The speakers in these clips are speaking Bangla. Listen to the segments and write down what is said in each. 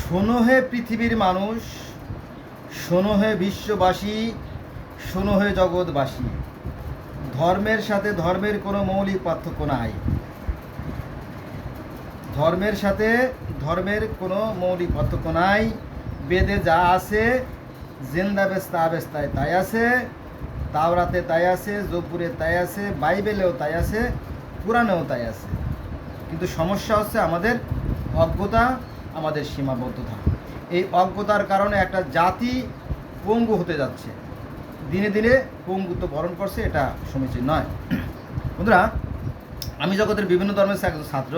শোনো হে পৃথিবীর মানুষ, শোনো হে বিশ্ববাসী, শোনো হে জগৎবাসী, ধর্মের সাথে ধর্মের কোনো মৌলিক পার্থক্য নাই। ধর্মের সাথে ধর্মের কোনো মৌলিক পার্থক্য নাই। বেদে যা আছে, জিন্দা বেস্তা আবেস্তায় তাই আছে, তাওরাতে তাই আছে, জব্বুরে তাই আছে, বাইবেলেও তাই আছে, পুরাণেও তাই আছে। কিন্তু সমস্যা হচ্ছে আমাদের অজ্ঞতা, আমাদের সীমাবদ্ধতা। এই অজ্ঞতার কারণে একটা জাতি পঙ্গু হতে যাচ্ছে, দিনে দিনে পঙ্গুত্ব বরণ করছে। এটা সমীচীন নয়। বন্ধুরা, আমি জগতের বিভিন্ন ধর্মের একজন ছাত্র।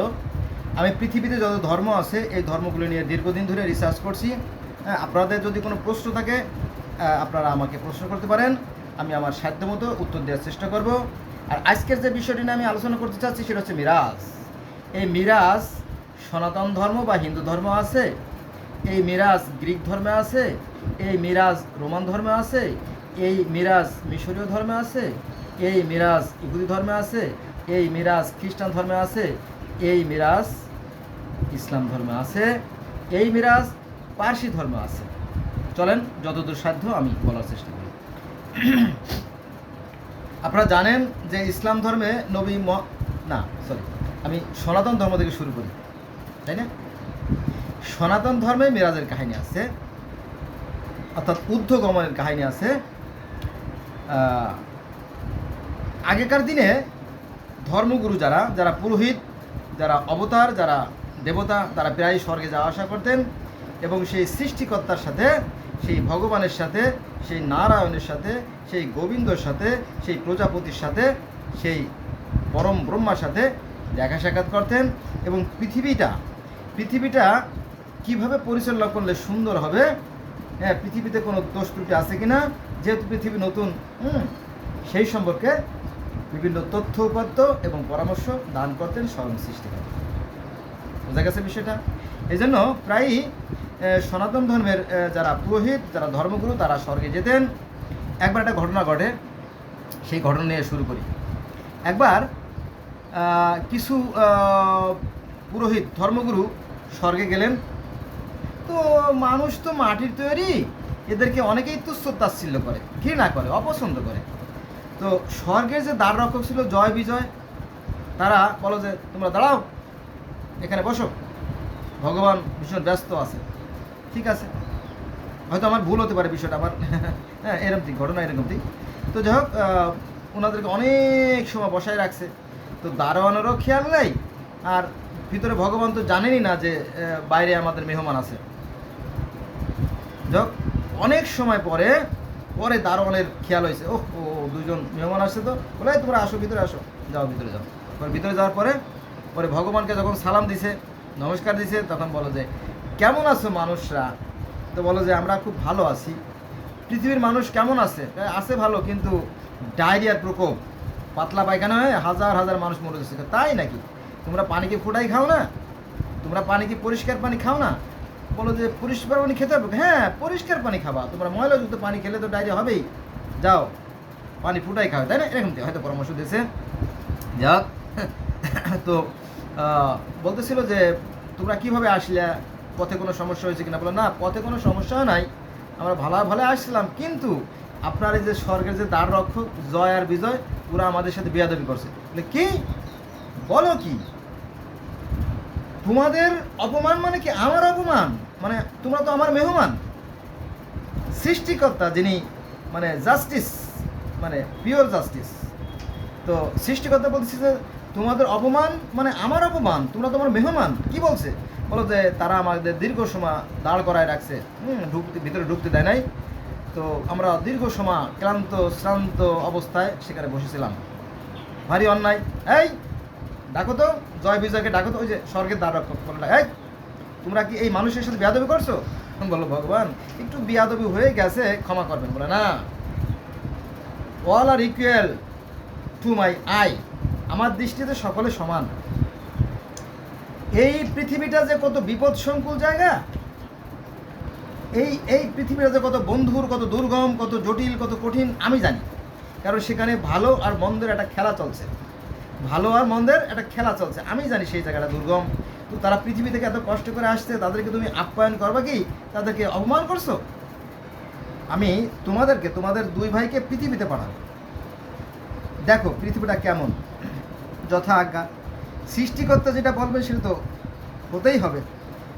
আমি পৃথিবীতে যত ধর্ম আছে এই ধর্মগুলো নিয়ে দীর্ঘদিন ধরে রিসার্চ করছি। আপনাদের যদি কোনো প্রশ্ন থাকে আপনারা আমাকে প্রশ্ন করতে পারেন, আমি আমার সাধ্যমতো উত্তর দেওয়ার চেষ্টা করব। আর আজকের যে বিষয়টি নিয়ে আমি আলোচনা করতে চাচ্ছি সেটা হচ্ছে মিরাজ। এই মিরাজ সনাতন ধর্ম বা হিন্দু ধর্ম আছে, এই মিরাজ গ্রিক ধর্মে আছে, এই মিরাজ রোমান ধর্মে আছে, এই মিরাজ মিশরীয় ধর্মে আছে, এই মিরাজ ইহুদি ধর্মে আছে, এই মিরাজ খ্রিস্টান ধর্মে আছে, এই মিরাজ ইসলাম ধর্মে আছে, এই মিরাজ পার্সি ধর্মে আছে। চলেন যতদূর সাধ্য আমি বলার চেষ্টা করি। আপনারা জানেন যে ইসলাম ধর্মে আমি সনাতন ধর্ম থেকে শুরু করি, তাই না? সনাতন ধর্মে মিরাজের কাহিনী আছে, অর্থাৎ ঊর্ধ্বগমনের কাহিনী আছে। আগেকার দিনে ধর্মগুরু যারা যারা পুরোহিত, যারা অবতার, যারা দেবতা, তারা প্রায় স্বর্গে যাওয়া আসা করতেন এবং সেই সৃষ্টিকর্তার সাথে, সেই ভগবানের সাথে, সেই নারায়ণের সাথে, সেই গোবিন্দর সাথে, সেই প্রজাপতির সাথে, সেই পরম ব্রহ্মার সাথে দেখা সাক্ষাৎ করতেন এবং পৃথিবীটা কিভাবে পরিচালনা করলে সুন্দর হবে, হ্যাঁ, পৃথিবীতে কোনো দোষ ত্রুটি আছে কিনা, যেহেতু পৃথিবী নতুন, সেই সম্পর্কে বিভিন্ন তথ্য উপাত্ত এবং পরামর্শ দান করতেন স্বয়ং সৃষ্টিকর্তা। বোঝা গেছে বিষয়টা? এই জন্য প্রায়ই সনাতন ধর্মের যারা পুরোহিত, যারা ধর্মগুরু, তারা স্বর্গে যেতেন। একবার একটা ঘটনা ঘটে, সেই ঘটনা নিয়ে শুরু করি। একবার কিছু পুরোহিত, ধর্মগুরু স্বর্গে গেলেন। তো মানুষ তো মাটির তৈরি, এদেরকে অনেকেই তুচ্ছ তাচ্ছিল্য করে, ঘৃণা করে, অপছন্দ করে। তো স্বর্গের যে দ্বার রক্ষক ছিল জয় বিজয়, তারা বলো যে তোমরা দাঁড়াও, এখানে বসো, ভগবান ভীষণ ব্যস্ত আছে। ঠিক আছে, হয়তো আমার ভুল হতে পারে বিষয়টা, আমার হ্যাঁ এরকম ঠিক ঘটনা, এরকম ঠিক। তো যাই হোক, ওনাদেরকে অনেক সময় বসায় রাখছে। তো দারোয়ানেরও খেয়াল নেই, আর ভিতরে ভগবান তো জানেনই না যে বাইরে আমাদের মেহমান আছে। যাই হোক, অনেক সময় পরে দারোয়ানের খেয়াল হয়েছে, ও দুজন মেহমান আসছে, তো বলে তোমরা আসো, ভিতরে আসো, যাও ভিতরে যাও। ভিতরে যাওয়ার পরে ভগবানকে যখন সালাম দিছে, নমস্কার দিছে, তখন বলো যে কেমন আছো মানুষরা? তো বলো যে আমরা খুব ভালো আছি। পৃথিবীর মানুষ কেমন আছে? আছে ভালো, কিন্তু ডায়রিয়ার প্রকোপ, পাতলা পায়খানা হয়ে হাজার হাজার মানুষ মরে যাচ্ছে। তাই নাকি? তোমরা পানি কি ফুটাই খাও না? তোমরা পানি কি পরিষ্কার পানি খাও না? বলো যে পরিষ্কার পানি খেতে হবে। হ্যাঁ, পরিষ্কার পানি খাবা, তোমরা ময়লাযুক্ত পানি খেলে তো ডায়রিয়া হবেই, যাও পানি ফুটাই খাও, তাই না? এরকম হয়তো পরামর্শ দিয়েছে। যাক, তো বলতেছিল যে তোমরা কিভাবে আসলে, পথে কোনো সমস্যা হয়েছে কিনা? বলো না, পথে কোনো সমস্যাও নাই, আমরা ভালো আসছিলাম, কিন্তু আপনার এই যে স্বর্গের যে দ্বার রক্ষক জয় আর বিজয়, ওরা আমাদের সাথে বেয়াদবি করছে। কি বলো? কি তোমাদের অপমান? মানে কি আমার অপমান? মানে তোমরা তো আমার মেহমান। সৃষ্টিকর্তা যিনি মানে জাস্টিস, মানে পিওর জাস্টিস, তো সৃষ্টিকর্তা বলছে যে তোমাদের অপমান মানে আমার অপমান, তোমরা তোমার মেহমান। কি বলছে? বলো যে তারা আমাদের দীর্ঘ সময় দাঁড় করায় রাখছে, ভিতরে ঢুকতে দেয় নাই। তো আমরা দীর্ঘ সময় ক্লান্ত শ্রান্ত অবস্থায় সেখানে বসেছিলাম, ভারী অন্যায়। এই ডাকো তো জয় বিজয়কে, ডাকো তো, ওই যে স্বর্গের দ্বার রক্ষক। এই তোমরা কি এই মানুষের সাথে বেয়াদবি করছো? বলো ভগবান একটু বেয়াদবি হয়ে গেছে, ক্ষমা করবেন। বলে না, all are equal to my eye, আমার দৃষ্টিতে সকলে সমান। এই পৃথিবীটা যে কত বিপদ সংকুল জায়গা, এই পৃথিবীটা যে কত বন্ধুর, কত দুর্গম, কত জটিল, কত কঠিন, আমি জানি। কারণ সেখানে ভালো আর মন্দের একটা খেলা চলছে, আমি জানি সেই জায়গাটা দুর্গম, তো তারা পৃথিবী থেকে এত কষ্ট করে আসছে, তাদেরকে তুমি আপ্যায়ন করবা কি? তাদেরকে অপমান করছো? আমি তোমাদের দুই ভাইকে পৃথিবীতে পাঠাবো, দেখো পৃথিবীটা কেমন, যথা আজ্ঞা। সৃষ্টিকর্তা যেটা বলবে সেটা তো হতেই হবে।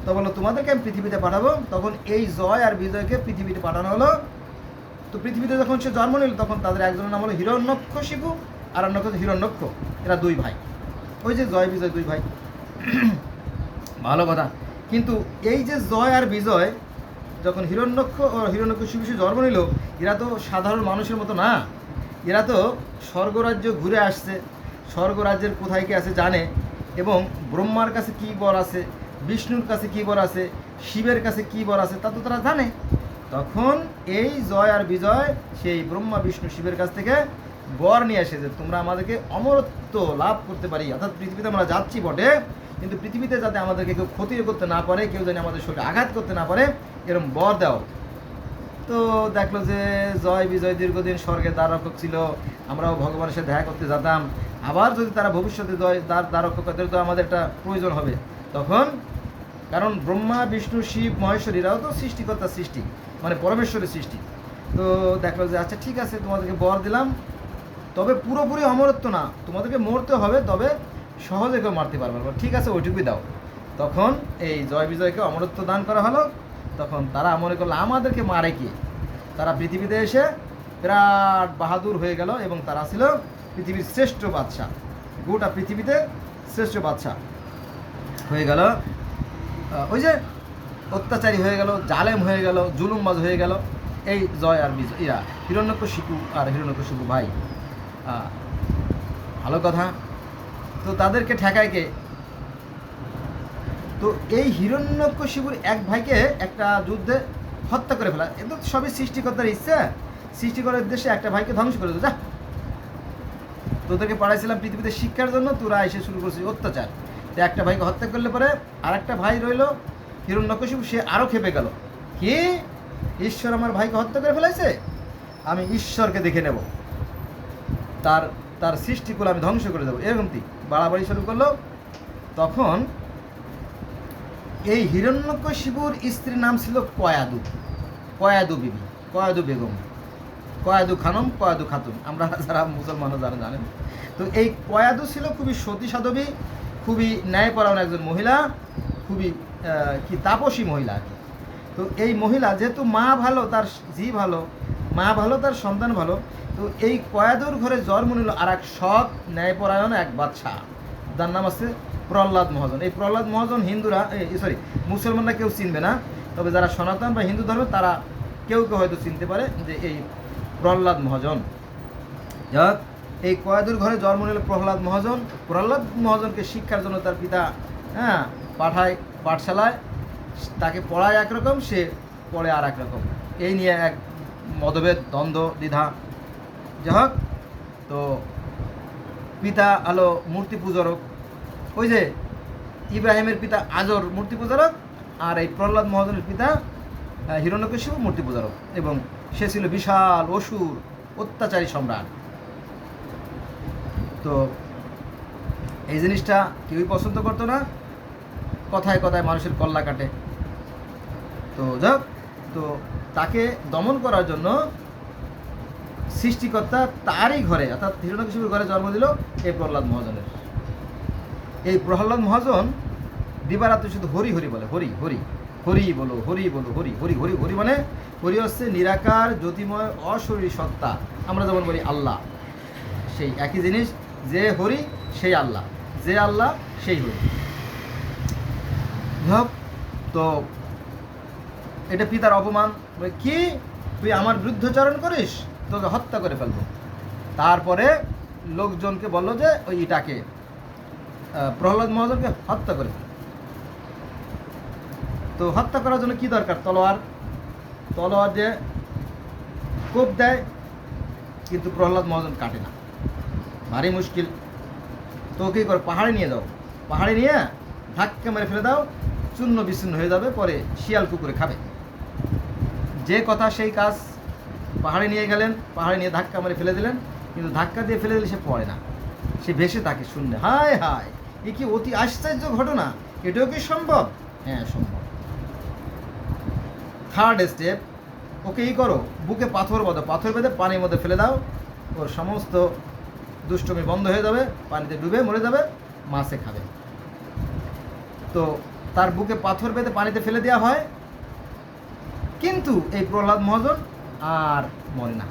তো বলো তোমাদেরকে আমি পৃথিবীতে পাঠাবো। তখন এই জয় আর বিজয়কে পৃথিবীতে পাঠানো হলো। তো পৃথিবীতে যখন সে জন্ম নিল, তখন তাদের একজনের নাম হলো হিরণ্যকশিপু আর অন্য হচ্ছে হিরণ্যক্ষ। এরা দুই ভাই, ওই যে জয় বিজয় দুই ভাই। ভালো কথা। কিন্তু এই যে জয় আর বিজয় যখন হিরণ্যক্ষ ও হিরণ্যকশিপু জন্ম নিল, এরা তো সাধারণ মানুষের মতো না, এরা তো স্বর্গরাজ্য ঘুরে আসছে, স্বর্গরাজ্যের কোথায় কি আছে জানে, এবং ব্রহ্মার কাছে কী বর আছে, বিষ্ণুর কাছে কী বর আছে, শিবের কাছে কী বর আছে তা তো তারা জানে। তখন এই জয় আর বিজয় সেই ব্রহ্মা বিষ্ণু শিবের কাছ থেকে বর নিয়ে আসে যে তোমরা আমাদেরকে অমরত্ব লাভ করতে পারি, অর্থাৎ পৃথিবীতে আমরা যাচ্ছি বটে, কিন্তু পৃথিবীতে যাতে আমাদেরকে কেউ ক্ষতি করতে না পারে, কেউ যেন আমাদের শরীরে আঘাত করতে না পারে, এরকম বর দাও। তো দেখলো যে জয় বিজয় দীর্ঘদিন স্বর্গের দ্বাররক্ষক ছিল, আমরাও ভগবানের সাথে দেখা করতে যেতাম, আবার যদি তারা ভবিষ্যতে দ্বাররক্ষক তাদের তো আমাদের একটা প্রয়োজন হবে তখন। কারণ ব্রহ্মা বিষ্ণু শিব মহেশ্বরীরাও তো সৃষ্টিকর্তার সৃষ্টি, মানে পরমেশ্বরের সৃষ্টি। তো দেখলো যে আচ্ছা ঠিক আছে, তোমাদেরকে বর দিলাম, তবে পুরোপুরি অমরত্ব না, তোমাদেরকে মরতে হবে, তবে সহজে কেউ মারতে পারবে না। ঠিক আছে, ওইটুকুই দাও। তখন এই জয় বিজয়কে অমরত্ব দান করা হলো। তখন তারা মনে করলো আমাদেরকে মারে কি, তারা পৃথিবীতে এসে বিরাট বাহাদুর হয়ে গেল, এবং তারা ছিল পৃথিবীর শ্রেষ্ঠ বাদশা, গোটা পৃথিবীতে শ্রেষ্ঠ বাদশা হয়ে গেল। ওই যে অত্যাচারী হয়ে গেল, জালেম হয়ে গেল, জুলুমবাজ হয়ে গেল এই জয় আর বিজয়, এরা হিরণ্যকশিপু আর হিরণ্যকশিপু ভাই। ভালো কথা। তো তাদেরকে ঠেকায় কে? তো এই হিরণ্যকশিপুর এক ভাইকে একটা যুদ্ধে হত্যা করে ফেলা, এ তো সবই সৃষ্টিকর্তার ইচ্ছা, সৃষ্টিকর্তার উদ্দেশ্যে একটা ভাইকে ধ্বংস করে দেবো। যা, তোদেরকে পড়াইছিলাম পৃথিবীতে শিক্ষার জন্য, তোরা এসে শুরু করছিস অত্যাচার। তো একটা ভাইকে হত্যা করলে পরে আর একটা ভাই রইল হিরণ্যকশিপু, সে আরও খেপে গেল, কি ঈশ্বর আমার ভাইকে হত্যা করে ফেলাইছে, আমি ঈশ্বরকে দেখে নেব, তার তার সৃষ্টিকুল আমি ধ্বংস করে দেবো, এরকমটি বাড়াবাড়ি শুরু করলো। তখন এই হিরণ্যকশিপুর স্ত্রীর নাম ছিল কয়াদু, কয়াদু বিবি, কয়াদু বেগম, কয়াদু খানম, কয়াদু খাতুন, আমরা যারা মুসলমানও যারা জানেন। তো এই কয়াদু ছিল খুবই সতী সাধবী, খুবই ন্যায়পরায়ণ একজন মহিলা, খুবই কি তাপসী মহিলা আর কি। তো এই মহিলা যেহেতু মা ভালো, তার জি ভালো, মা ভালো, তার সন্তান ভালো। তো এই কয়াদুর ঘরে জন্ম নিল আর এক সৎ ন্যায়পরায়ণ এক বাদশা, যার নাম আছে প্রহ্লাদ মহাজন। এই প্রহ্লাদ মহাজন হিন্দুরা মুসলমানরা কেউ চিনবে না, তবে যারা সনাতন বা হিন্দু ধর্ম তারা কেউ কেউ হয়তো চিনতে পারে যে এই প্রহ্লাদ মহাজন। যাক, এই কয়াদুর ঘরে জন্ম নিল প্রহ্লাদ মহাজন। প্রহ্লাদ মহাজনকে শিক্ষার জন্য তার পিতা পাঠায় পাঠশালায়, তাকে পড়ায় একরকম, সে পড়ে আর একরকম, এই নিয়ে এক মতভেদ, দ্বন্দ্ব, দ্বিধা। যাই হোক, তো পিতা হলো মূর্তি পূজরক, ওই যে ইব্রাহিমের পিতা আজর মূর্তি পূজারক, আর এই প্রহ্লাদ মহাজনের পিতা হিরণ্যকশিপু মূর্তি পূজারক, এবং সে ছিল বিশাল অসুর, অত্যাচারী সম্রাট। তো এই জিনিসটা কেউই পছন্দ করতো না, কথায় কথায় মানুষের কল্লা কাটে। তো যাক, তো তাকে দমন করার জন্য সৃষ্টিকর্তা তারই ঘরে, অর্থাৎ হিরণ্যকশিপুর ঘরে জন্ম দিল এই প্রহ্লাদ মহাজনের। এই প্রহ্লাদ মহাজন দিবারাত্রি শুধু হরি হরি বলে, হরি হরি হরি বলো, হরি বলো, হরি হরি হরি হরি, মানে হরি হচ্ছে নিরাকার জ্যোতিময় অশরীরী সত্তা, আমরা যেমন বলি আল্লাহ, সেই একই জিনিস, যে হরি সেই আল্লাহ, যে আল্লাহ সেই হরি। তো এটা পিতার অপমান, কি তুই আমার বিরুদ্ধচারণ করিস, তোকে হত্যা করে ফেলবো। তারপরে লোকজনকে বললো যে ওই ইটাকে প্রহ্লাদ মহাজনকে হত্যা করে ফেল। তো হত্যা করার জন্য কি দরকার? তলোয়ার, তলোয়ার দিয়ে কোপ দেয়, কিন্তু প্রহ্লাদ মহাজন কাটে না, ভারী মুশকিল। তো কী করে, পাহাড়ে নিয়ে যাও, পাহাড়ে নিয়ে ধাক্কা মেরে ফেলে দাও, চূর্ণ বিচ্ছিন্ন হয়ে যাবে, পরে শিয়াল কুকুরে খাবে। যে কথা সেই কাজ, পাহাড়ে নিয়ে গেলেন, পাহাড়ে নিয়ে ধাক্কা মেরে ফেলে দিলেন, কিন্তু ধাক্কা দিয়ে ফেলে দিলে সে পড়ে না, সে ভেসে থাকে শূন্যে। হায় হায়, এ কি অতি আশ্চর্য ঘটনা! এটাও কি সম্ভব? হ্যাঁ, সম্ভব। থার্ড স্টেপ, ওকে করো, বুকে পাথর বাঁধো, পাথর বেঁধে পানির মধ্যে ফেলে দাও, ওর সমস্ত দুষ্টমি বন্ধ হয়ে যাবে, পানিতে ডুবে মরে যাবে, মাছে খাবে। তো তার বুকে পাথর বেঁধে পানিতে ফেলে দেওয়া হয়, কিন্তু এই প্রহ্লাদ মহাজন আর মরে না।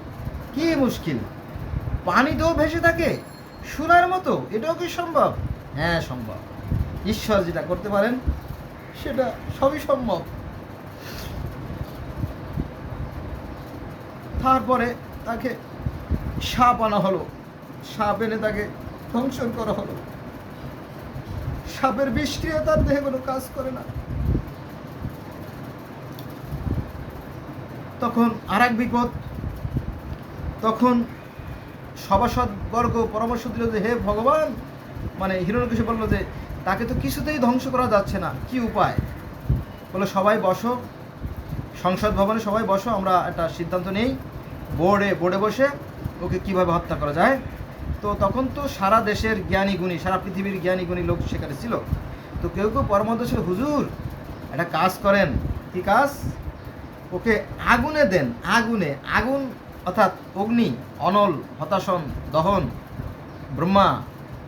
কি মুশকিল, পানিতেও ভেসে থাকে সুরার মতো, এটাও কি সম্ভব? হ্যাঁ, সম্ভব। ঈশ্বর যেটা করতে পারেন সেটা সবই সম্ভব। তারপরে তাকে সাপ আনা হলো, সাপ এনে তাকে ধ্বংসন করা হলো। সাপের বিষক্রিয়া তার দেহে কোনো কাজ করে না। তখন আর এক বিপদ, তখন সভাসদবর্গ পরামর্শ দিল যে হে ভগবান, মানে হিরণ্যকশিপু বলল যে তাকে তো কিছুতেই ধ্বংস করা যাচ্ছে না, কি উপায়? বলে সবাই বসো, সংসদ ভবনে সবাই বসো, আমরা একটা সিদ্ধান্ত নেই, বোর্ডে বসে ওকে কিভাবে হত্যা করা যায়। তো তখন তো সারা দেশের জ্ঞানী গুণী, সারা পৃথিবীর জ্ঞানী গুণী লোক সেখানে ছিল। তো কেউ কেউ পরামর্শ ছিল, হুজুর একটা কাজ করেন। কি কাজ? ওকে আগুনে দেন, আগুন অর্থাৎ অগ্নি, অনল, হতাশন, দহন, ব্রহ্মা,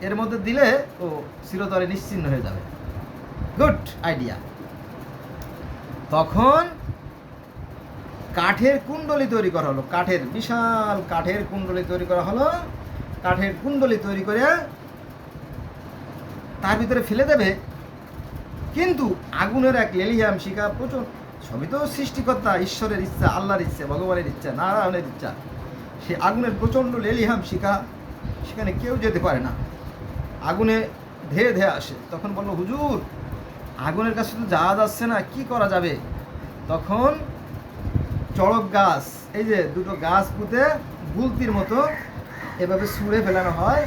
এর মধ্যে দিলে ও চিরতরে নিশ্চিহ্ন হয়ে যাবে। Good idea. তখন কাঠের কুণ্ডলী তৈরি করা হলো, কাঠের বিশাল কাঠের কুণ্ডলী তৈরি করা হলো। কাঠের কুণ্ডলী তৈরি করে তার ভিতরে ফেলে দেবে, কিন্তু আগুনের এক লেলিহাম শিখা প্রচুর, সবই তো সৃষ্টিকর্তা ঈশ্বরের ইচ্ছা, আল্লাহর ইচ্ছা, ভগবানের ইচ্ছা, নারায়ণের ইচ্ছা। সে আগুনের প্রচণ্ড লেলিহাম শিখা, সেখানে কেউ যেতে পারে না, আগুনে ধেয়ে ধেয়ে আসে। তখন বললো, হুজুর আগুনের কাছে তো যাওয়া যাচ্ছে না, কি করা যাবে? তখন চড়ক গাছ, এই যে দুটো গাছ পুঁতে গুলতির মতো এভাবে ছুঁড়ে ফেলানো হয়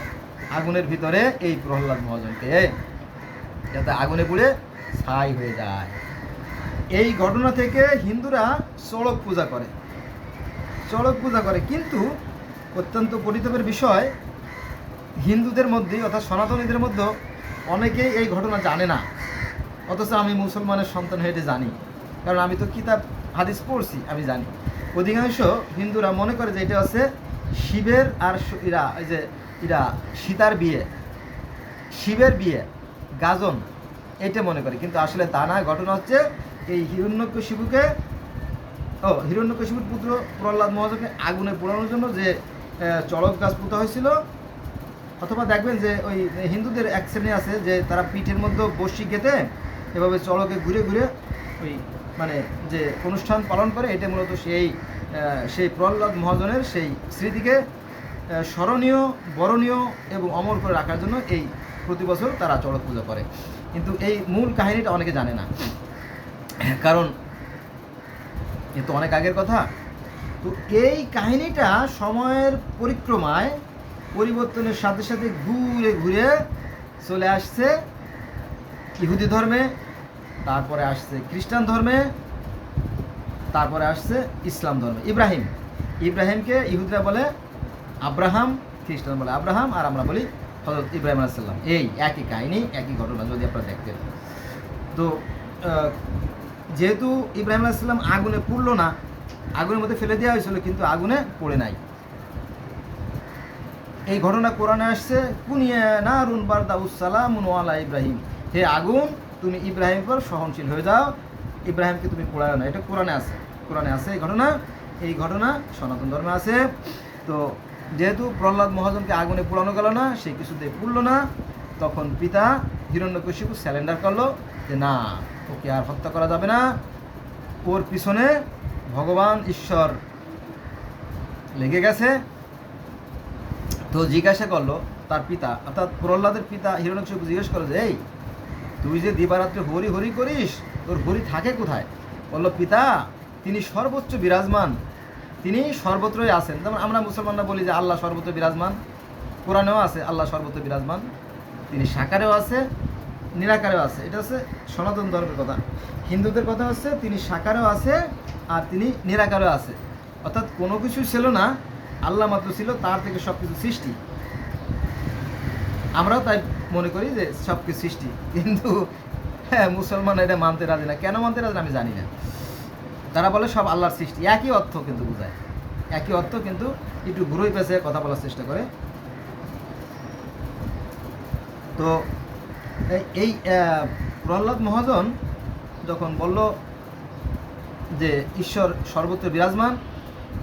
আগুনের ভিতরে এই প্রহ্লাদ মহাজনকে, যাতে আগুনে পুড়ে ছাই হয়ে যায়। এই ঘটনা থেকে হিন্দুরা চড়ক পূজা করে। কিন্তু অত্যন্ত পরিতাপের বিষয়, হিন্দুদের মধ্যে অর্থাৎ সনাতনীদের মধ্যে অনেকেই এই ঘটনা জানে না, অথচ আমি মুসলমানের সন্তান হয়ে জানি, কারণ আমি তো কিতাব হাদিস পড়ছি, আমি জানি। অধিকাংশ হিন্দুরা মনে করে যে এটা হচ্ছে শিবের আর সীতার বিয়ে, শিবের বিয়ে, গাজন, এটা মনে করে। কিন্তু আসলে তা না। ঘটনা হচ্ছে এই হিরণ্যকশিপুর পুত্র প্রহ্লাদ মহাজনকে আগুনে পোড়ানোর জন্য যে চড়ক গাছ পুঁতা হয়েছিল। অথবা দেখবেন যে ওই হিন্দুদের এক শ্রেণী আছে যে তারা পিঠের মধ্যে বসি গেঁথে এভাবে চড়কে ঘুরে ঘুরে ওই মানে যে অনুষ্ঠান পালন করে, এটা মূলত সেই প্রহ্লাদ মহাজনের সেই স্মৃতিকে স্মরণীয়, বরণীয় এবং অমর করে রাখার জন্য এই প্রতি বছর তারা চড়ক পূজা করে। কিন্তু এই মূল কাহিনীটা অনেকে জানে না, কারণ এ তো অনেক আগের কথা। তো এই কাহিনীটা সময়ের পরিক্রমায় পরিবর্তনের সাথে সাথে ঘুরে ঘুরে চলে আসছে ইহুদি ধর্মে, তারপরে আসছে খ্রিস্টান ধর্মে, তারপরে আসছে ইসলাম ধর্মে। ইব্রাহিমকে ইহুদিরা বলে আব্রাহাম, খ্রিস্টান বলে আব্রাহাম, আর আমরা বলি হযরত ইব্রাহিম আলাইহিস সালাম। এই একই কাহিনী, একই ঘটনা যদি আপনারা দেখতেন। তো যেহেতু ইব্রাহিম আলাইহিস সালাম আগুনে পুড়ল না, আগুনের মধ্যে ফেলে দেওয়া হয়েছিল, কিন্তু আগুনে পড়ে নাই। এই ঘটনা কোরআনে আসছে, কুনিয়া নারুন বারদাউস সালামুন আলা ইব্রাহিম, হে আগুন তুমি ইব্রাহিমের পর সহনশীল হয়ে যাও, ইব্রাহিমকে তুমি পোড়ায় না। এটা কোরআনে আছে এই ঘটনা সনাতন ধর্মে আছে। তো যেহেতু প্রহ্লাদ মহাজনকে আগুনে পোড়ানো গেল না, সে কিছুতে পুড়ল না, তখন পিতা হিরণ্যকশিপু স্যালেন্ডার করলো যে না, ওকে আর হত্যা করা যাবে না, ওর পিছনে ভগবান ঈশ্বর লেগে গেছে। তো জিজ্ঞাসা করলো তার পিতা, অর্থাৎ প্রহ্লাদের পিতা হিরণ্যকশিপু জিজ্ঞেস করলো যে এই তুই যে দিবারাত্রে হরি হরি করিস, তোর হরি থাকে কোথায়? বললো পিতা, তিনি সর্বোচ্চ বিরাজমান, তিনি সর্বত্রই আছেন। যেমন আমরা মুসলমানরা বলি যে আল্লাহ সর্বত্র বিরাজমান, কোরআনেও আছে আল্লাহ সর্বত্র বিরাজমান, তিনি সাকারেও আছে, নিরাকারেও আছে। এটা হচ্ছে সনাতন ধর্মের কথা। হিন্দুদের কথা হচ্ছে তিনি সাকারেও আছে আর তিনি নিরাকারেও আছে, অর্থাৎ কোনো কিছু ছিল না, আল্লাহ মাত্র ছিল, তার থেকে সব কিছু সৃষ্টি। আমরাও তাই মনে করি যে সব কিছু সৃষ্টি, কিন্তু হ্যাঁ, মুসলমান এটা মানতে রাজি না। কেন মানতে রাজি না আমি জানি না। তারা বলে সব আল্লাহর সৃষ্টি, একই অর্থ কিন্তু বোঝায়, একই অর্থ কিন্তু একটু ঘুরোই পেঁচে কথা বলার চেষ্টা করে। তো এই প্রহ্লাদ মহাজন যখন বলল যে ঈশ্বর সর্বত্র বিরাজমান,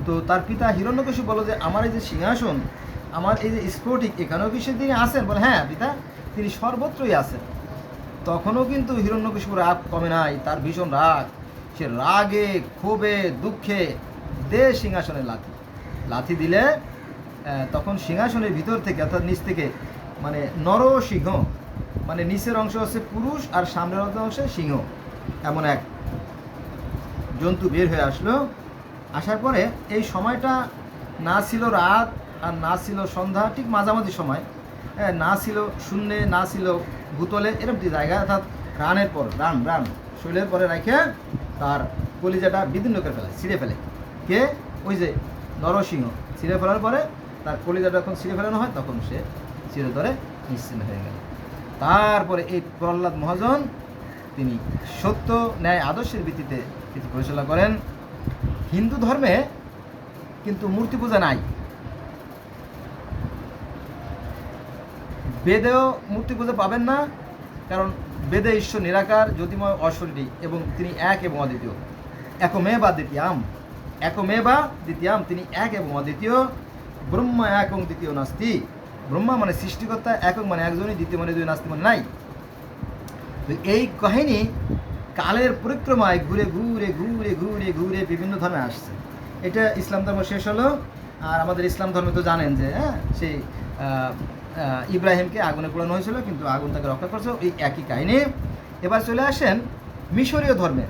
তো তার পিতা হিরণ্যকশিপু বলল যে আমার এই যে সিংহাসন, আমার এই যে স্ফটিক, এখানেও কি সে তিনি আছেন? বলে হ্যাঁ পিতা, তিনি সর্বত্রই আছেন। তখনও কিন্তু হিরণ্যকশিপুর রাগ কমে নাই, তার ভীষণ রাগ। সে রাগে ক্ষোভে দুঃখে দে সিংহাসনের লাথি লাথি দিলে তখন সিংহাসনের ভিতর থেকে অর্থাৎ নিচ থেকে মানে নরসিংহ, মানে নিচের অংশ হচ্ছে পুরুষ আর সামনের অংশে সিংহ, এমন এক জন্তু বের হয়ে আসলো। আসার পরে এই সময়টা না ছিল রাত আর না ছিল সন্ধ্যা, ঠিক মাঝামাঝি সময়, না ছিল শূন্যে না ছিল ভূতলে, এরকম একটি জায়গা, অর্থাৎ রানের পর রান শৈলের পরে রেখে তার কলিজাটা বিদীর্ণ করে ফেলে, ছিঁড়ে ফেলে। কে? ওই যে নরসিংহ। ছিঁড়ে ফেলার পরে তার কলিজাটা যখন ছিঁড়ে ফেলানো হয় তখন সে চিরতরে নিশ্চিন্ন হয়ে গেল। তারপরে এই প্রহ্লাদ মহাজন তিনি সত্য ন্যায় আদর্শের ভিত্তিতে কিছু পরিচালনা করেন। হিন্দু ধর্মে কিন্তু মূর্তি পূজা নাই, বেদেও মূর্তি পূজা পাবেন না, কারণ বেদে ঈশ্বর নিরাকার জ্যোতিময় অশরীরী এবং তিনি এক এবং অদ্বিতীয়। একমেবা দ্বিতীয়াম, একমেবা দ্বিতীয়াম, তিনি এক এবং অদ্বিতীয়। ব্রহ্মা একং দ্বিতীয় নাস্তি, ব্রহ্মা মানে সৃষ্টিকর্তা, একক মানে একজনই, দ্বিতীয় মানে দুই, নাস্তি মানে নাই। তো এই কাহিনী কালের পরিক্রমায় ঘুরে ঘুরে ঘুরে ঘুরে ঘুরে বিভিন্ন ধর্মে আসছে। এটা ইসলাম ধর্ম শেষ হলো। আর আমাদের ইসলাম ধর্মে তো জানেন যে সেই ইব্রাহিমকে আগুনে পোড়ানো হয়েছিল, কিন্তু আগুন তাকে রক্ষা করছে, এই একই কাহিনী। এবার চলে আসেন মিশরীয় ধর্মে।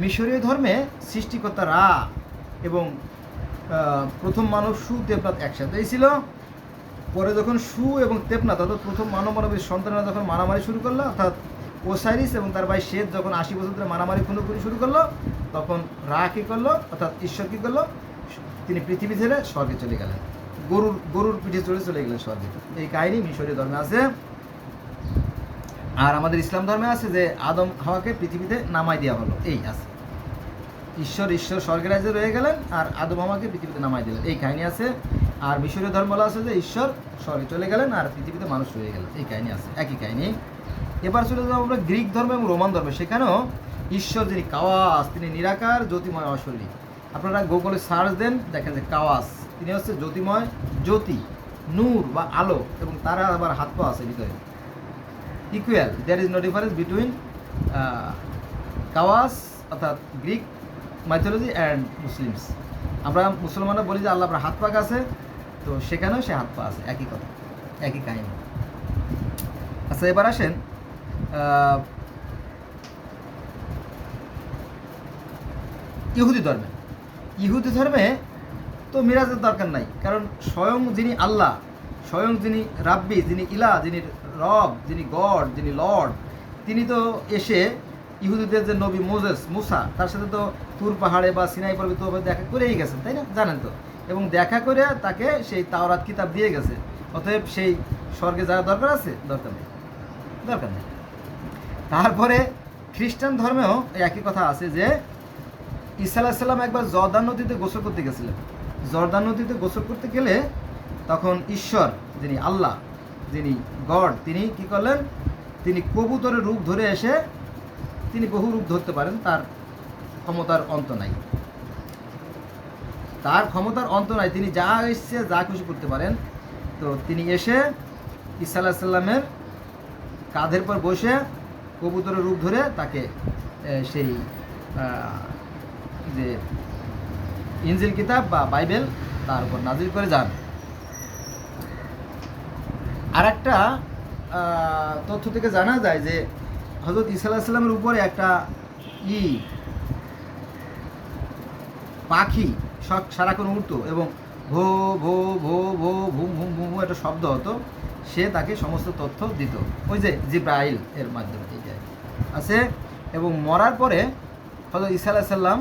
মিশরীয় ধর্মে সৃষ্টিকর্তা রা এবং প্রথম মানব সু দেবনাথ একসাথেই ছিল। পরে যখন সু এবং তেপনাথ অর্থাৎ প্রথম মানবের সন্তানরা যখন মারামারি শুরু করলো, অর্থাৎ ওসাইরিস এবং তার ভাই শেত যখন 80 বছর ধরে মারামারি খুনোখুনি শুরু করলো, তখন রা কী করলো, অর্থাৎ ঈশ্বর কী করলো, তিনি পৃথিবী ছেড়ে স্বর্গে চলে গেলেন, গরুর পিঠে চলে গেলেন স্বর্গে। এই কাহিনী মিশরীয় ধর্মে আছে। আর আমাদের ইসলাম ধর্মে আছে যে আদম হাওয়াকে পৃথিবীতে নামাই দেওয়া হলো, এই আছে। ঈশ্বর স্বর্গের রাজ্যে রয়ে গেলেন আর আদম হাওয়াকে পৃথিবীতে নামাই দিলেন, এই কাহিনী আছে। আর মিশরীয় ধর্ম বলা আছে যে ঈশ্বর স্বর্গে চলে গেলেন আর পৃথিবীতে মানুষ রয়ে গেলেন, এই কাহিনী আছে, একই কাহিনী। এবার চলে যাবো আমরা গ্রিক ধর্ম এবং রোমান ধর্মে। সেখানেও ঈশ্বর যিনি কাওয়াস, তিনি নিরাকার জ্যোতিময় অশরীরী। আপনারা গুগলে সার্চ দেন, দেখেন যে কাওয়াস তিনি হচ্ছে জ্যোতিময়, জ্যোতি নূর বা আলো, এবং তারা আবার হাত পা আছে ভিতরে, equal. There is no difference between Chaos অর্থাৎ গ্রিক মাইথোলজি অ্যান্ড মুসলিমস। আমরা মুসলমানরা বলি যে আল্লাহ আপনার হাত পা আছে, তো সেখানেও সে হাত পা আছে, একই কথা, একই কাহিনী। আচ্ছা, এবার আসেন ইহুদি ধর্মে। ইহুদি ধর্মে তো মিরাজের দরকার নাই, কারণ স্বয়ং যিনি আল্লাহ, স্বয়ং যিনি রাব্বি, যিনি ইলা, যিনি রব, যিনি গড, যিনি লর্ড, তিনি তো এসে ইহুদিদের যে নবী মুসা, তার সাথে তো তুর পাহাড়ে বা সিনাই পর্বতে দেখা করেই গেছেন, তাই না? জানেন তো। এবং দেখা করে তাকে সেই তাওরাত কিতাব দিয়ে গেছে। অতএব সেই স্বর্গে যাওয়ার দরকার আছে? দরকার নেই। তারপরে খ্রিস্টান ধর্মেও একই কথা আছে যে ঈসা আলাইহিস সালাম একবার জর্দান নদীতে গোসল করতে গেছিলেন। জর্দান নদীতে গোসল করতে গেলে তখন ঈশ্বর যিনি আল্লাহ, যিনি গড, তিনি কি করলেন, তিনি কবুতরের রূপ ধরে এসে, তিনি বহু রূপ ধরতে পারেন, তার ক্ষমতার অন্ত নাই, তার ক্ষমতার অন্ত নাই, তিনি যা ইচ্ছে যা খুশি করতে পারেন। তো তিনি এসে ঈসা আলাইহিস সালামের কাঁধের পর বসে কবুতরের রূপ ধরে তাকে সেই যে ইনজিল কিতাব বা বাইবেল তার উপর নাজিল করে যান। আর একটা তথ্য থেকে জানা যায় যে হযরত ঈসা আলাইহিস সালামের উপরে একটা পাখি সারাক্ষণ উঠতো এবং ভো ভো ভো ভো ভুম ভুম ভুম একটা শব্দ হতো, সে তাকে সমস্ত তথ্য দিত, ওই যে জিব্রাইল এর মাধ্যমে আছে। এবং মরার পরে হযরত ঈসা আলাইহিস সালাম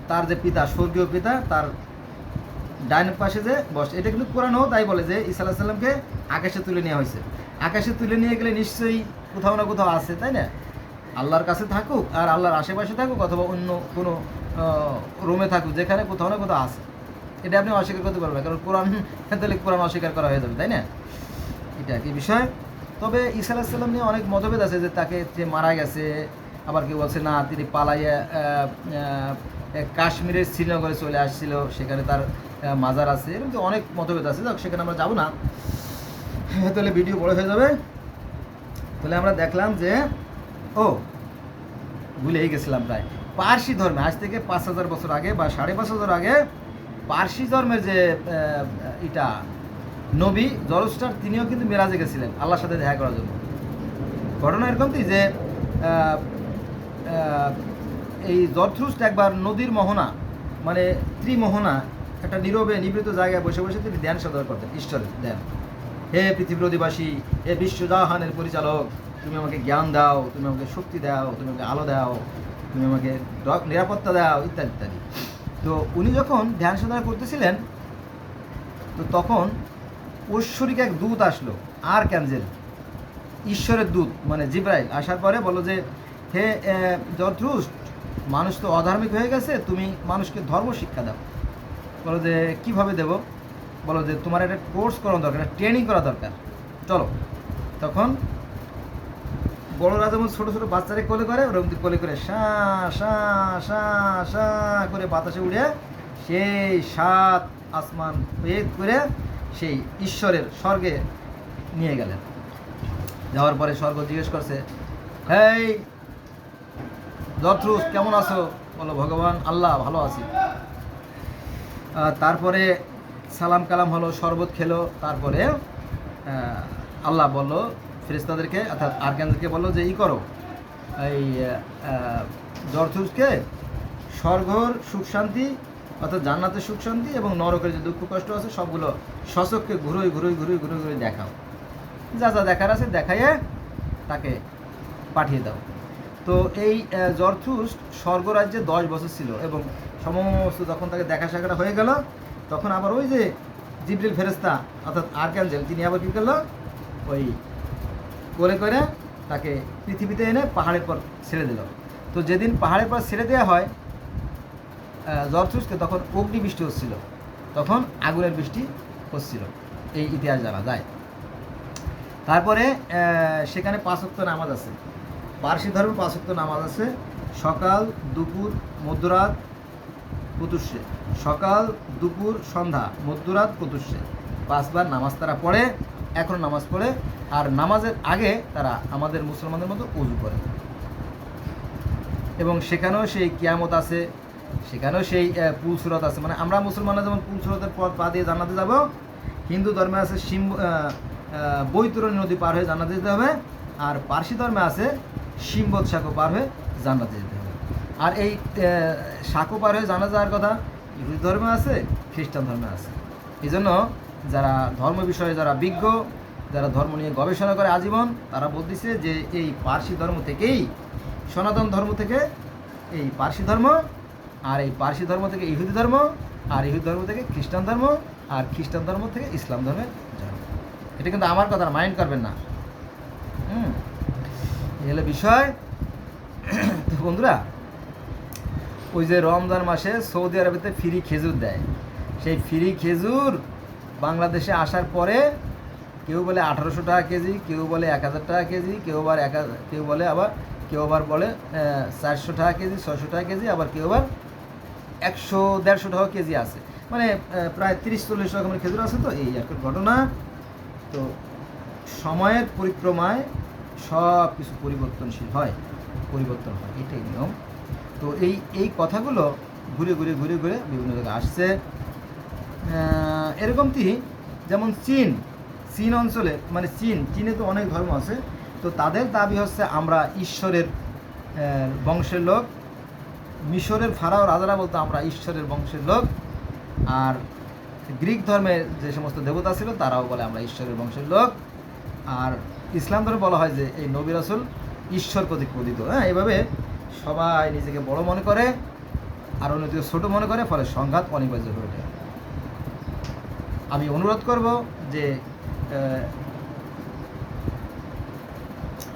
তার যে পিতা, স্বর্গীয় পিতা, তার ডাইন পাশে যে বসে, এটা কিন্তু কোরআনও তাই বলে যে ঈসা আলাইহিস সালামকে আকাশে তুলে নেওয়া হয়েছে। আকাশে তুলে নিয়ে গেলে নিশ্চয়ই কোথাও না কোথাও আছে, তাই না? আল্লাহর কাছে থাকুক আর আল্লাহর আশেপাশে থাকুক অথবা অন্য কোনো রুমে থাকুক, যেখানে কোথাও না কোথাও আছে, এটা আপনি অস্বীকার করতে পারবেন না, কারণ কোরআন তাহলে কোরআন অস্বীকার করা হয়ে যাবে, তাই না? এটা কি বিষয়। তবে ঈসা আলাইহিস সালাম নিয়ে অনেক মতভেদ আছে, যে তাকে যে মারা গেছে, আবার কেউ বলছে না তিনি পালাইয়া কাশ্মীরের শ্রীনগরে চলে আসছিল, সেখানে তার মাজার আছে, এরকম অনেক মতভেদ আছে। যাক, সেখানে আমরা যাবো না, তাহলে ভিডিও বড় হয়ে যাবে। তাহলে আমরা দেখলাম যে ভুলেই গেছিলাম, প্রায় পার্সি ধর্মে আজ থেকে 5000 বছর আগে বা 5,500 আগে পার্সি ধর্মের যে এটা নবী জরস্টার, তিনিও কিন্তু মেরাজে গেছিলেন আল্লাহর সাথে দেখা করার জন্য। ঘটনা এরকমই যে এই জরথ্রুস্ট একবার নদীর মোহনা মানে ত্রিমোহনা একটা নীরবে নিবৃত জায়গায় বসে বসে তিনি ধ্যান সাধনা করতেন, ঈশ্বরের ধ্যান। হে পৃথিবীর অধিবাসী, হে বিশ্বজাহানের পরিচালক, তুমি আমাকে জ্ঞান দাও, তুমি আমাকে শক্তি দাও, তুমি আমাকে আলো দাও, তুমি আমাকে নিরাপত্তা দাও, ইত্যাদি ইত্যাদি। তো উনি যখন ধ্যান সাধনা করতেছিলেন, তো তখন ঐশ্বরিক এক দূত আসলো, আর ক্যাঞ্জেল, ঈশ্বরের দূত মানে জিব্রাইল, আসার পরে বলো যে হে জরথ্রুস্ট, মানুষ তো অধার্মিক হয়ে গেছে, তুমি মানুষকে ধর্ম শিক্ষা দাও। বলো যে কীভাবে দেব? বলো যে তোমার একটা কোর্স করানো দরকার, একটা ট্রেনিং করা দরকার, চলো। তখন বড়রা যেমন ছোটো ছোটো বাচ্চারে কোলে করে, ওরকম কোলে করে সা সা সা সা করে বাতাসে উড়ে সেই 7 আসমান ভেদ করে সেই ঈশ্বরের স্বর্গে নিয়ে গেলেন। যাওয়ার পরে স্বর্গ জিজ্ঞেস করছে, হেই জরথ্রুস্ট কেমন আছো? বলো ভগবান আল্লাহ ভালো আছি। তারপরে সালাম কালাম হলো, শরবত খেলো। তারপরে আল্লাহ বলল ফেরেশতাদেরকে অর্থাৎ আরকানদেরকে বললো যে করো, এই জরথ্রুস্টকে স্বর্গর সুখ শান্তি অর্থাৎ জান্নাতের সুখ শান্তি এবং নরকের যে দুঃখ কষ্ট আছে সবগুলো সচককে ঘুরে দেখাও, যা যা দেখার আছে দেখাইয়ে তাকে পাঠিয়ে দাও। তো এই জরথ্রুস্ট স্বর্গরাজ্যে 10 বছর ছিল এবং সমস্ত যখন তাকে দেখা সাক্ষাৎ হয়ে গেল, তখন আবার ওই যে জিবরিল ফেরেশতা অর্থাৎ আরকানজেল, তিনি আবার কী করলো, ওই কোলে করে তাকে পৃথিবীতে এনে পাহাড়ের পর ছেড়ে দিল। তো যেদিন পাহাড়ের পর ছেড়ে দেওয়া হয় জরথ্রুস্টকে, তখন অগ্নিবৃষ্টি হচ্ছিল, তখন আগুনের বৃষ্টি হচ্ছিল, এই ইতিহাস জানা যায়। তারপরে সেখানে 5 ওয়াক্ত নামাজ আছে, পার্সি ধর্মে 5 ওয়াক্ত নামাজ আছে, সকাল দুপুর মধ্যরাত প্রতুষ্যে, সকাল দুপুর সন্ধ্যা মধ্যরাত প্রতুষ্যে 5 বার নামাজ তারা পড়ে, এখন নামাজ পড়ে। আর নামাজের আগে তারা আমাদের মুসলমানদের মতো ওযু করে, এবং সেখানেও সেই কিয়ামত আছে, সেখানেও সেই পুলসুরত আছে। মানে আমরা মুসলমানরা যেমন পুলসুরতের পথ পা দিয়ে জান্নাতে যাব, হিন্দু ধর্মে আছে বৈতরণী নদী পার হয়ে জান্নাতে যেতে হবে, আর পার্সি ধর্মে আছে সিম্বত সাঁকো পার হয়ে জান্নাতে যেতে হবে। আর এই সাঁকো পার হয়ে জান্নাতে যাওয়ার কথা ইহুদি ধর্মে আছে, খ্রিস্টান ধর্মে আছে। এই জন্য যারা ধর্ম বিষয়ে যারা বিজ্ঞ, যারা ধর্ম নিয়ে গবেষণা করে আজীবন, তারা বলতেছে যে এই পার্সি ধর্ম থেকেই, সনাতন ধর্ম থেকে এই পার্সি ধর্ম, আর এই পার্সি ধর্ম থেকে ইহুদি ধর্ম, আর ইহুদি ধর্ম থেকে খ্রিস্টান ধর্ম, আর খ্রিস্টান ধর্ম থেকে ইসলাম ধর্মে জন্ম। এটা কিন্তু আমার কথা, মাইন্ড করবেন না। এই হলো বিষয়। তো বন্ধুরা, ওই যে রমজান মাসে সৌদি আরবেতে ফ্রি খেজুর দেয়, সেই ফ্রি খেজুর বাংলাদেশে আসার পরে কেউ বলে 1800 টাকা কেজি, কেউ বলে 1000 টাকা কেজি, কেউ আবার বলে 400 টাকা কেজি, 600 টাকা কেজি, আবার কেউ আবার 100-150 টাকা কেজি আছে। মানে প্রায় 30-40 রকমের খেজুর আছে। তো এই একটা ঘটনা। তো সময়ের পরিক্রমায় সব কিছু পরিবর্তন হয়, এটাই নিয়ম। তো এই কথাগুলো ঘুরে বিভিন্ন জায়গায় আসছে। এরকমটি যেমন চীন অঞ্চলে, মানে চীনে তো অনেক ধর্ম আছে। তো তাদের দাবি হচ্ছে আমরা ঈশ্বরের বংশের লোক। মিশরের ফারাও রাজারা বলতো আমরা ঈশ্বরের বংশের লোক। আর গ্রিক ধর্মের যে সমস্ত দেবতা ছিল তারাও বলে আমরা ঈশ্বরের বংশের লোক। আর ইসলাম ধর্মে বলা হয় যে এই নবী রাসূল ঈশ্বর কর্তৃক প্রদীত। এভাবে সবাই নিজেকে বড় মনে করে আর অন্যদিকে ছোট মনে করে, ফলে সংঘাত অনিবার্য হয়ে ওঠে। আমি অনুরোধ করব যে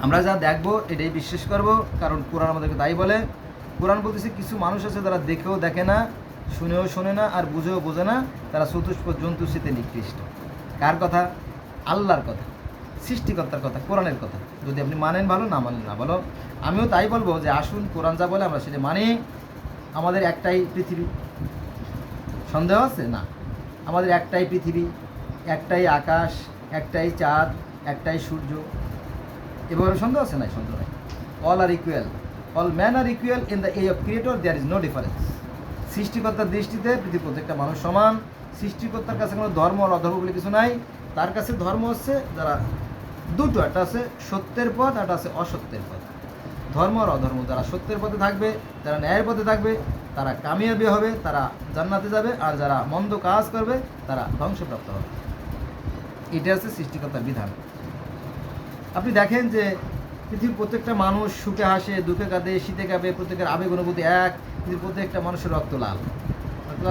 আমরা যা দেখবো এটাই বিশ্বাস করব, কারণ কোরআন আমাদেরকে তাই বলে। কোরআন বলতেছে কিছু মানুষ আছে যারা দেখেও দেখে না, শুনেও শোনে না, আর বুঝেও বোঝে না, তারা চতুষ্প জন্তু শীতে নিকৃষ্ট। কার কথা? আল্লাহর কথা, সৃষ্টিকর্তার কথা, কোরআনের কথা। যদি আপনি মানেন ভালো, না মানেন না বলো। আমিও তাই বলবো যে আসুন কোরআন যা বলে আমরা সেটা মানি। আমাদের একটাই পৃথিবী, সন্দেহ আছে না? আমাদের একটাই পৃথিবী, একটাই আকাশ, একটাই চাঁদ, একটাই সূর্য। এভাবে সন্দেহ আছে? নাই, সন্দেহ নাই। All are equal, all man are equal in the eye of creator, there is no difference. সৃষ্টিকর্তার দৃষ্টিতে পৃথিবীর প্রত্যেকটা মানুষ সমান। সৃষ্টিকর্তার কাছে কোনো ধর্ম আর অধর্ম বলে কিছু নাই। তার কাছে ধর্ম হচ্ছে যারা দুটো, একটা আছে সত্যের পথ, একটা আছে অসত্যের পথ। ধর্ম আর অধর্ম, যারা সত্যের পথে থাকবে, যারা ন্যায়ের পথে থাকবে, তারা কামিয়াবি হবে, তারা জান্নাতে যাবে। আর যারা মন্দ কাজ করবে তারা ধ্বংসপ্রাপ্ত হবে। এটা হচ্ছে সৃষ্টিকর্তার বিধান। আপনি দেখেন যে পৃথিবীর প্রত্যেকটা মানুষ সুখে হাসে, দুঃখে কাঁদে, শীতে কাঁপে, প্রত্যেকের আবেগ অনুভূতি এক। পৃথিবীর প্রত্যেকটা মানুষের রক্ত লাল।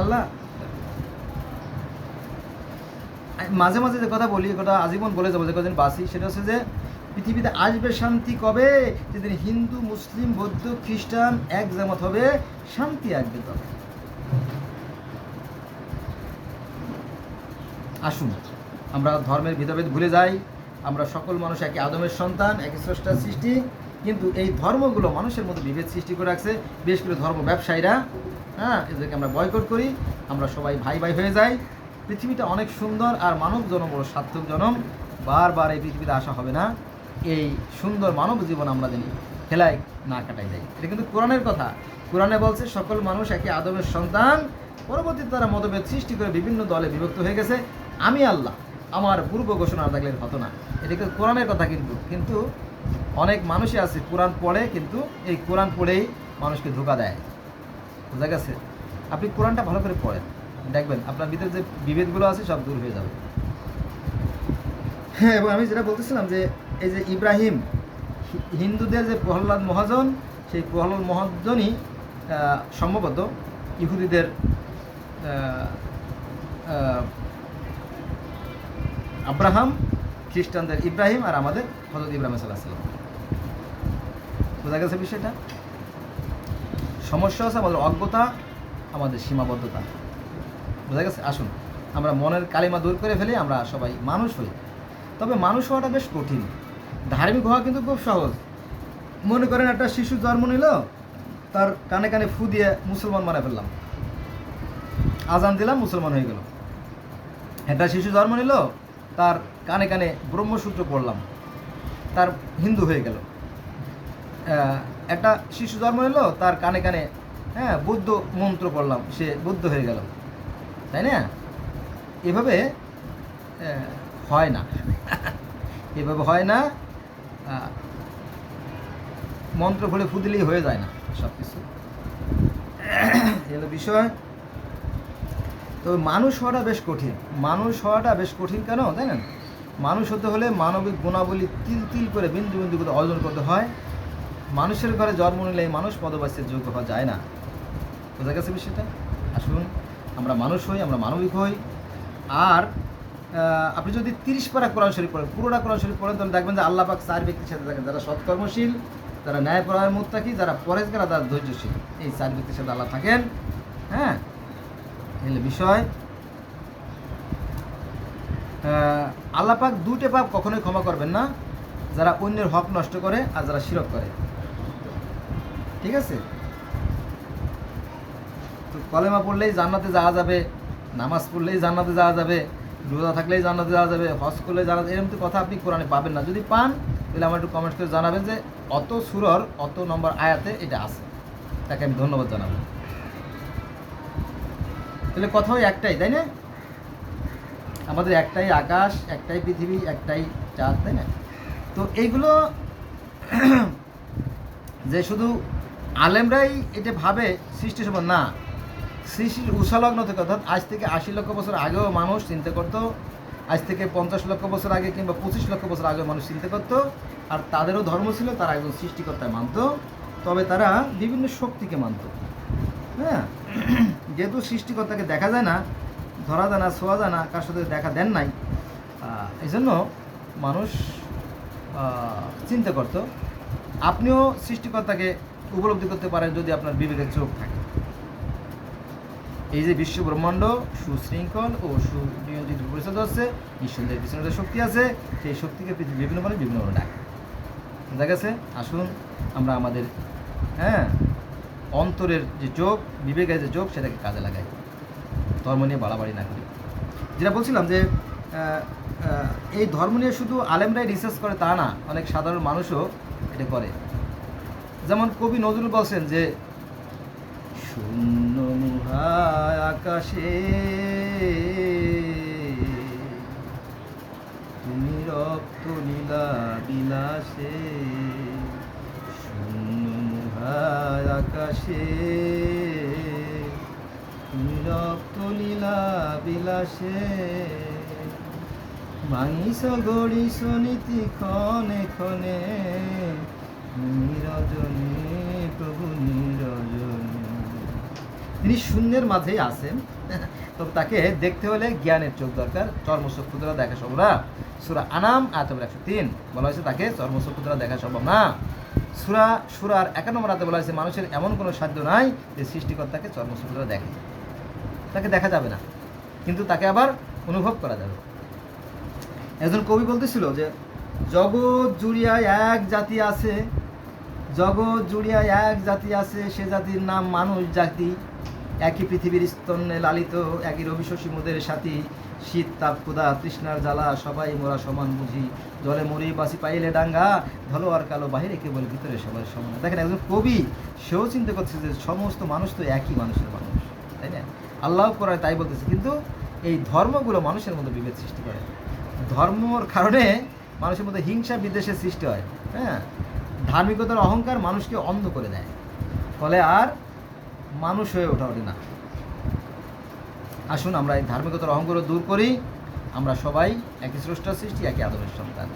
আল্লাহ মাঝে মাঝে যে কথা বলি, কথা আজীবন বলে যাবো যে কদিন বাসি, সেটা হচ্ছে যে পৃথিবীতে আসবে শান্তি কবে? যেদিন হিন্দু, মুসলিম, বৌদ্ধ, খ্রিস্টান এক জামাত হবে, শান্তি আসবে তবে। আসুন আমরা ধর্মের ভেদাভেদ ভুলে যাই। আমরা সকল মানুষ একই আদমের সন্তান, একই স্রষ্টার সৃষ্টি। কিন্তু এই ধর্মগুলো মানুষের মধ্যে বিভেদ সৃষ্টি করে রাখছে, বিশেষ করে ধর্ম ব্যবসায়ীরা। হ্যাঁ, এদেরকে আমরা বয়কট করি, আমরা সবাই ভাই ভাই হয়ে যাই। পৃথিবীটা অনেক সুন্দর, আর মানব জনম বড় সার্থক জনম। বারবার এই পৃথিবীতে আসা হবে না। এই সুন্দর মানব জীবন আমরা জানি খেলায় না কাটাই যাই। এটা কিন্তু কোরআনের কথা। কোরআনে বলছে সকল মানুষ একই আদমের সন্তান। পরবর্তীতে তারা মতভেদ সৃষ্টি করে বিভিন্ন দলে বিভক্ত হয়ে গেছে। আমি আল্লাহ, আমার পূর্ব ঘোষণা না থাকলে হতো না। এটা কিন্তু কোরআনের কথা। কিন্তু অনেক মানুষই আছে কোরআন পড়ে, কিন্তু এই কোরআন পড়েই মানুষকে ধোঁকা দেয়। বোঝা গেছে? আপনি কোরআনটা ভালো করে পড়েন, দেখবেন আপনার ভিতরে যে বিভেদগুলো আছে সব দূর হয়ে যাবে। হ্যাঁ, এবং আমি যেটা বলতেছিলাম যে এই যে ইব্রাহিম, হিন্দুদের যে প্রহ্লাদ মহাজন, সেই প্রহ্লাদ মহাজনই সম্ভবত ইহুদিদের আব্রাহাম, খ্রিস্টানদের ইব্রাহিম, আর আমাদের হযরত ইব্রাহিম সাল্লাল্লাহু আলাইহি ওয়াসাল্লাম। বোঝা গেছে বিষয়টা? সমস্যা হচ্ছে আমাদের অজ্ঞতা, আমাদের সীমাবদ্ধতা। বোঝা গেছে? আসুন আমরা মনের কালিমা দূর করে ফেলি, আমরা সবাই মানুষ হই। তবে মানুষ হওয়াটা বেশ কঠিন। ধার্মিক হওয়া কিন্তু খুব সহজ। মনে করেন একটা শিশু জন্ম নিল, তার কানে কানে ফু দিয়ে মুসলমান বানায় ফেললাম, আজান দিলাম, মুসলমান হয়ে গেল। একটা শিশু জন্ম নিল, তার কানে কানে ব্রহ্মসূত্র পড়লাম, তার হিন্দু হয়ে গেল। একটা শিশু জন্ম নিল, তার কানে কানে বুদ্ধ মন্ত্র পড়লাম, সে বুদ্ধ হয়ে গেল। তাই না? এভাবে হয় না। এভাবে হয় না। মন্ত্র ভরে ফু দিলেই হয়ে যায় না সব কিছু। এগুলো বিষয়। তো মানুষ হওয়াটা বেশ কঠিন। মানুষ হওয়াটা বেশ কঠিন কেন জানেন? মানুষ হতে হলে মানবিক গুণাবলী তিল তিল করে, বিন্দু বিন্দু করে অর্জন করতে হয়। মানুষের ঘরে জন্ম নিলে মানুষ পদবাচ্যের যোগ্য হওয়া যায় না। বোঝা গেছে বিষয়টা? আসুন আমরা মানুষ হই, আমরা মানবিক হই। আর আপনি যদি 30 পারা কোরআন শরীফ পড়েন, পুরোটা কোরআন শরীফ পড়েন, তাহলে দেখবেন যে আল্লাহ পাক 4 ব্যক্তির সাথে থাকেন: যারা সৎকর্মশীল, যারা ন্যায়পরায়ণ মুত্তাকি, যারা পরেজগার, যারা ধৈর্যশীল। এই 4 ব্যক্তির সাথে আল্লাহ থাকেন। হ্যাঁ, এগুলো বিষয়। আল্লাহ পাক 2টে পাপ কখনোই ক্ষমা করবেন না: যারা অন্যের হক নষ্ট করে আর যারা শিরক করে। ঠিক আছে? তো কলেমা পড়লেই জান্নাতে যাওয়া যাবে, নামাজ পড়লেই জান্নাতে যাওয়া যাবে, রোজা থাকলেই জান্নাতে যাওয়া যাবে, হজ করলে জান্নাতে, এরকম তো কথা আপনি কোরআনে পাবেন না। যদি পান তাহলে আমার একটু কমেন্ট করে জানাবেন যে অত সূরার অত নম্বর আয়াতে এটা আছে, তাকে আমি ধন্যবাদ জানাবো। তাহলে কথা ওই একটাই, তাই না? আমাদের একটাই আকাশ, একটাই পৃথিবী, একটাই চাঁদ, তাই না? তো এইগুলো যে শুধু আলেমরাই এটা ভাবে সৃষ্টি সম্ভব না, সৃষ্টির উষালগ্ন থেকে, অর্থাৎ আজ থেকে 80 লক্ষ বছর আগেও মানুষ চিন্তা করতো, আজ থেকে 50 লক্ষ বছর আগে কিংবা 25 লক্ষ বছর আগেও মানুষ চিন্তা করতো। আর তাদেরও ধর্ম ছিল, তারা একজন সৃষ্টিকর্তায় মানত, তবে তারা বিভিন্ন শক্তিকে মানত। হ্যাঁ, যেহেতু সৃষ্টিকর্তাকে দেখা যায় না, ধরা যায় না, ছোঁয়া যায় না, কার সাথে দেখা দেন নাই, এই জন্য মানুষ চিন্তা করতো, আপনিও সৃষ্টিকর্তাকে উপলব্ধি করতে পারেন যদি আপনার বিবেকের চোখ থাকে। এই যে বিশ্ব ব্রহ্মাণ্ড সুশৃঙ্খল ও সুনিয়োজিত পরিচালিত হচ্ছে, নিঃসন্দেহের পিছনে যে শক্তি আছে, সেই শক্তিকে পৃথিবী বিভিন্নভাবে ডাকে। দেখা গেছে, আসুন আমরা আমাদের অন্তরের যে চোখ, বিবেকের যে চোখ, সেটাকে কাজে লাগাই, ধর্ম নিয়ে বাড়াবাড়ি না করি। যেটা বলছিলাম যে এই ধর্ম নিয়ে শুধু আলেমরাই রিসার্চ করে তা না, অনেক সাধারণ মানুষও এটা করে। যেমন কবি নজরুল বলছেন যে, শূন্য মুহায় আকাশে তুমি রক্ত লীলা বিলাসে, শূন্য মুহায় আকাশে তুমি রক্ত লীলা বিলাসে, ভাঙিস গড়িস নীতি ক্ষণে ক্ষণে, নিরজনে প্রভু নিরজনে। তিনি শূন্যের মাঝেই আছেন, তবে তাকে দেখতে হলে জ্ঞানের চোখ দরকার, চর্মচক্ষু দ্বারা দেখা সম্ভব না। সূরা আনাম আয়াত নম্বর 103 বলা হয়েছে তাকে চর্মচক্ষু দ্বারা দেখা সম্ভব না। সূরার 51 নম্বর আয়াতে বলা হয়েছে মানুষের এমন কোনো সাধ্য নাই যে সৃষ্টিকর্তাকে চর্মচক্ষু দ্বারা দেখে। তাকে দেখা যাবে না, কিন্তু তাকে আবার অনুভব করা যাবে। একজন কবি বলতেছিল যে, জগৎ জুড়িয়া এক জাতি আছে, জগৎ জুড়িয়া এক জাতি আছে, সে জাতির নাম মানুষ জাতি। একই পৃথিবীর স্তন্যে লালিত, একই রবি শশী মোদের সাথী। শীত তাপ ক্ষুধা তৃষ্ণার জ্বালা, সবাই মোরা সমান বুঝি। জলে মরি বাসি পাইলে ডাঙ্গা, ধলো আর কালো বাহিরে কেবল ভিতরে সবাই সমান। দেখেন, একজন কবি, সেও চিন্তা করছে যে সমস্ত মানুষ তো একই মানুষের মানুষ, তাই না? আল্লাহ করে তাই বলতেছে, কিন্তু এই ধর্মগুলো মানুষের মধ্যে বিভেদ সৃষ্টি করে। ধর্মর কারণে মানুষের মধ্যে হিংসা বিদ্বেষের সৃষ্টি হয়। ধার্মিকতার অহংকার মানুষকে অন্ধ করে দেয়, ফলে আর মানুষ হয়ে ওঠে না। আসুন আমরা এই ধার্মিকতার অহংকার দূর করি। আমরা সবাই একই স্রষ্টার সৃষ্টি, একই আদমের সন্তান।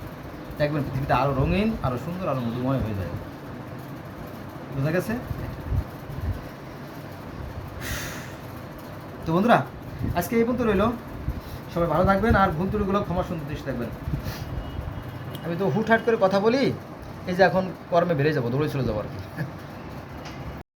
দেখবেন পৃথিবীটা আরও রঙিন, আরও সুন্দর, আরও মধুময় হয়ে যাবে। বোঝা গেছে? তো বন্ধুরা, আজকে এই পর্যন্ত রইল। সবাই ভালো থাকবেন, আর ভুল ত্রুটিগুলো ক্ষমা সুন্দর দৃষ্টি থাকবেন। আমি তো হুটহাট করে কথা বলি, এই যে এখন কর্মে বেড়ে যাবো, দৌড়ে চলে যাবো আর কি।